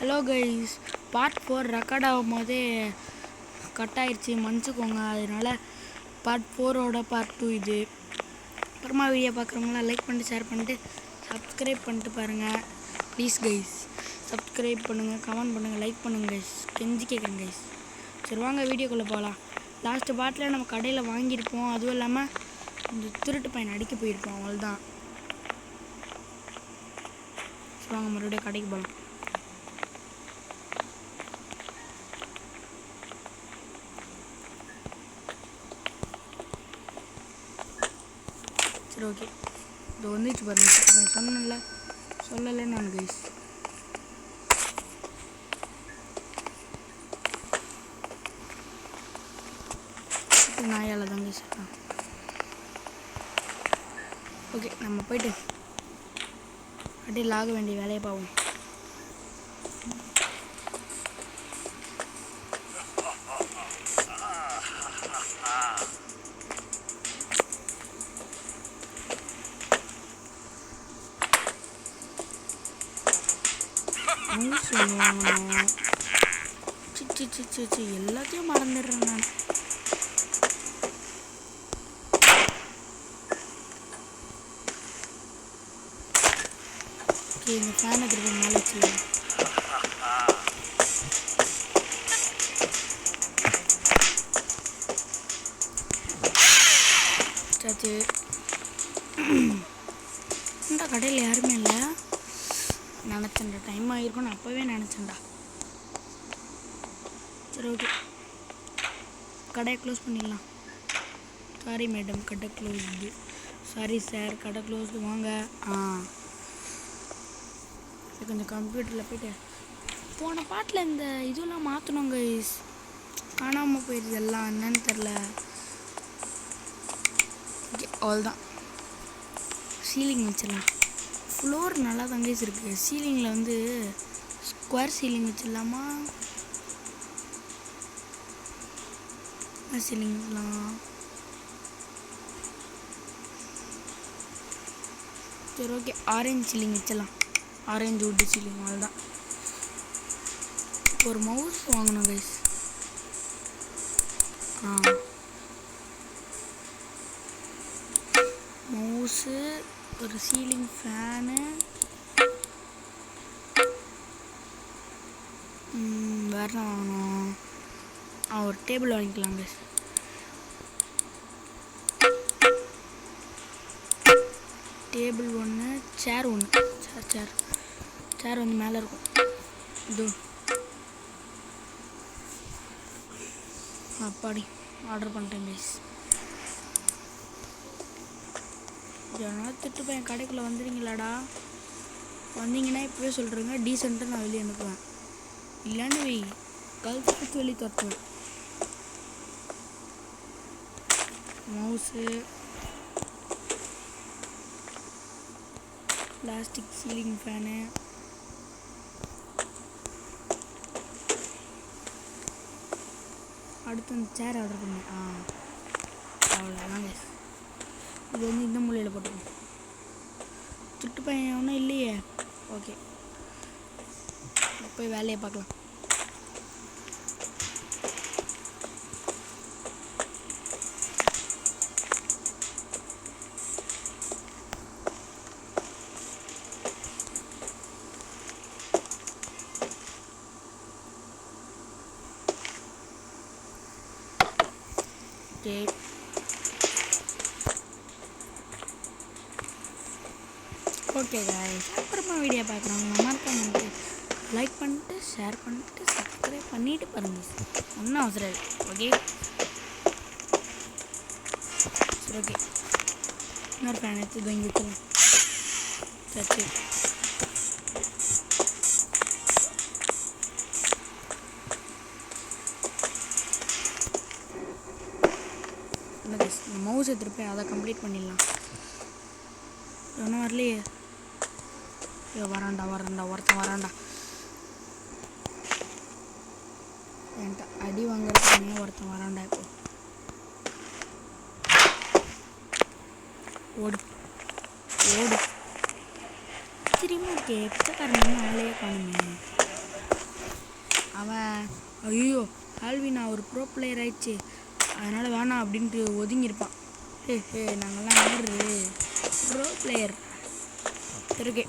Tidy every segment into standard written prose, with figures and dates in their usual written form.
Hello guys, part 4 record ஆகும் போதே cut ஆயிடுச்சு, மன்னிச்சுக்கோங்க. அதனால் பார்ட் 4ஓட பார்ட் 2 இது. அப்புறமா வீடியோ பார்க்குறவங்களாம் லைக் பண்ணிட்டு ஷேர் பண்ணிட்டு சப்ஸ்கிரைப் பண்ணிட்டு பாருங்கள் ப்ளீஸ் கைஸ். சப்ஸ்கிரைப் பண்ணுங்கள், கமெண்ட் பண்ணுங்கள், லைக் பண்ணுங்கள் கைஸ், கெஞ்சி கேட்குறேன் கைஸ். சரி வாங்க வீடியோக்குள்ளே போகலாம். லாஸ்ட்டு பார்ட்டில் நம்ம கடையில் வாங்கியிருப்போம், அதுவும் இல்லாமல் இந்த திருட்டு பையன் அடிக்க போயிருப்போம், அவ்வளோதான். சரி வாங்க மறுபடியும் கடைக்கு போகலாம். சரி ஓகே, இது வந்துச்சு பாருங்க. சொல்லலை நான் கைஸ். நாயால் தான் கைஸ். ஓகே, நம்ம போயிட்டு அப்படியே ஆக வேண்டிய வேலையை பார்ப்போம். எல்லாத்தையும் மறந்துடுறேன் நான். ஓகே, இந்த ஃபேனை திரும்ப மேலே வச்சுருவேன். சாச்சு இந்த கடையில் யாருமே இல்லை. நினச்சேன்டா டைம் ஆகிருக்கும்னு அப்போவே நினச்சேன்டா. சரி ஓகே, கடையை க்ளோஸ் பண்ணிடலாம். சாரி மேடம், கடை க்ளோஸ்டு. சாரி சார், கடை க்ளோஸ்டு. வாங்க. கொஞ்சம் கம்ப்யூட்டரில் போய்ட்டு போன பாட்டில் இந்த இதெல்லாம் மாற்றணும் கைஸ். காணாமல் போயிடுது எல்லாம், என்னன்னு தெரில. ஓகே அவ்வளோதான். சீலிங் வச்சிடலாம். ஃப்ளோர் நல்லா தான் கைஸ் இருக்குது. சீலிங்கில் வந்து ஸ்கொயர் சீலிங் வச்சிடலாமா? சீலிங்லாம் சரி ஓகே, ஆரஞ்சு சீலிங் வச்சிடலாம். ஆரஞ்சு வுட்டு சீலிங், அவ்வளோதான். ஒரு மவுஸ் வாங்கணும் கைஸ். மவுஸு, ஒரு சீலிங் ஃபேனு, வேறு என்ன வாங்கணும்? ஒரு டேபிள் வாங்கிக்கலாம் கைஸ். டேபிள் ஒன்று, சேர் ஒன்று. சேர் வந்து மேலே இருக்கும். இது அப்பாடி ஆர்டர் பண்ணிட்டேன் கைஸ். எதனா திட்டு பையன் கடைக்குள்ளே வந்துடுங்களாடா. வந்தீங்கன்னா இப்போவே சொல்கிறேங்க, டீசெண்டாக நான் வெளியே அனுப்புவேன். இல்லைன்னு வை, கழுத்து வெளியே துரத்துவேன். மவுஸு, பிளாஸ்டிக் சீலிங் ஃபேனு, அடுத்து அந்த சேர் ஆர்டர் பண்ணேன். அவ்வளோதான் கைஸ். இது வந்து இந்த மூலையில் போட்டுக்கணும். சுட்டு பையன் ஒன்றும் இல்லையே. ஓகே, போய் வேலையை பார்க்கலாம். ஓகே गाइस, அப்புறமா வீடியோ பார்க்குறவங்க மறக்காம லைக் பண்ணிட்டு ஷேர் பண்ணிட்டு சப்ஸ்கிரைப் பண்ணிட்டு பாருங்க. ஒன்றும் அவசரம் இல்லை. ஓகே சரி ஓகே, இன்னொரு ஃபேன் எடுத்து இது வாங்கி வச்சுருவோம். சரி மவுஸ் எடுத்துகிட்டு போய் அதை கம்ப்ளீட் பண்ணிடலாம். ஒன்றும் வரலையே. வராண்டா ஒருத்தன் வராண்டா. என்கிட்ட அடி வாங்குறதுக்கு ஒருத்தன் வராண்டா. இப்போ ஓடு திரும்ப கேட்காரங்க ஆளையே காணுமே. ஒரு ப்ரோ பிளேயர் ஆயிடுச்சு, அதனால் வேணாம் அப்படின்ட்டு ஒதுங்கியிருப்பான். நாங்கள்லாம் ஒரு ப்ரோ பிளேயர் இருக்கே.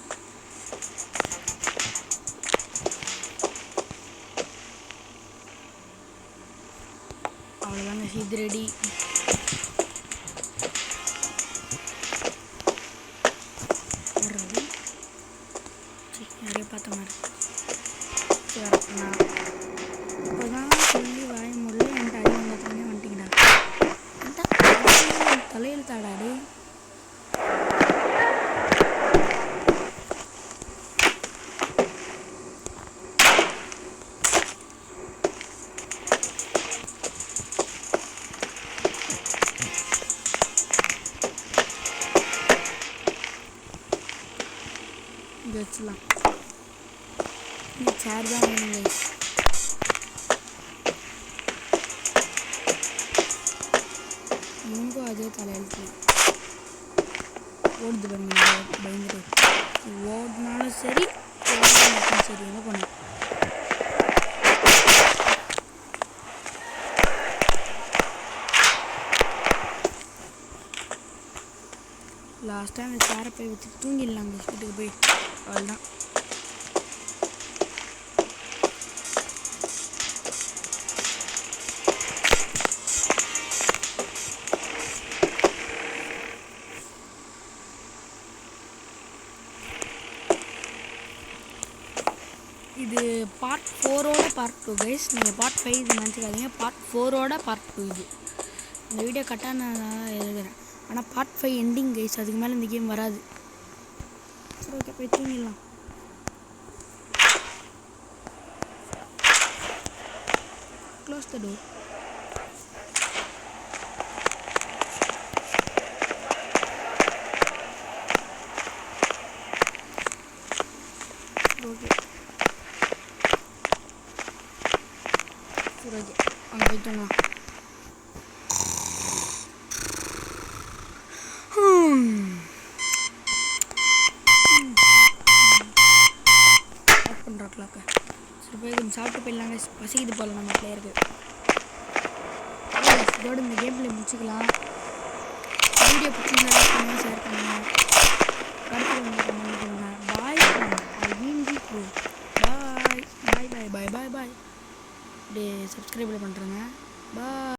அவ்வளோதாங்க, இது ரெடி. நிறைய பார்த்த மாதிரி இப்போதான் சொல்லி வாய முடியல. என்கிட்ட அடி வாங்கத்துலேயே வந்துட்டீங்கடா. தலையில் தாடாடு. இங்கே வச்சுலாம். சேர் தான் வேணும். இவனுக்கும் அதே தலையெழுத்து ஓடுது பாருங்க. பயந்துட்டு ஓடினாலும் சரி ஓடினாலும் சரி என்ன பண்ண. லாஸ்ட்டாக அந்த சேரை போய் வச்சுட்டு தூங்கிடலாங்க வீட்டுக்கு போய். அவ்வளோதான். இது பார்ட் 4ஓட பார்ட் 2 கைஸ். நீங்கள் பார்ட் 5 இது நினச்சிக்காதீங்க, பார்ட் 4ஓட பார்ட் 2 இது. இந்த வீடியோ கரெக்டாக நான் எழுதுகிறேன், ஆனால் பார்ட் 5 எண்டிங் கைஸ். அதுக்கு மேலே இந்த கேம் வராது. சரி ஓகே, போய் தூங்கிடலாம். Close the door. ஓகே சரி ஓகே, அங்கே போய் தூங்கலாம். ஆஃப் பண்ணுறா கிளாக்கை. சரி போய் கொஞ்சம் சாப்பிட்டு போயிடலாங்க. பசிக்குது போல் நம்ம பிளேயருக்கு. இதோட இந்த கேம் பிளே முடிச்சுக்கலாம். வீடியோ பிடிச்சிருந்தா லைக் பண்ணுங்கள், ஷேர் பண்ணுங்கள், கருத்து வந்து கமெண்ட் பண்ணுங்கள். பாய். ஐ மீன் தி ப்ரோ. பாய் பாய் பாய் பாய் பாய் பாய். அப்படியே சப்ஸ்கிரைபில் பண்ணுறேங்க. பாய்.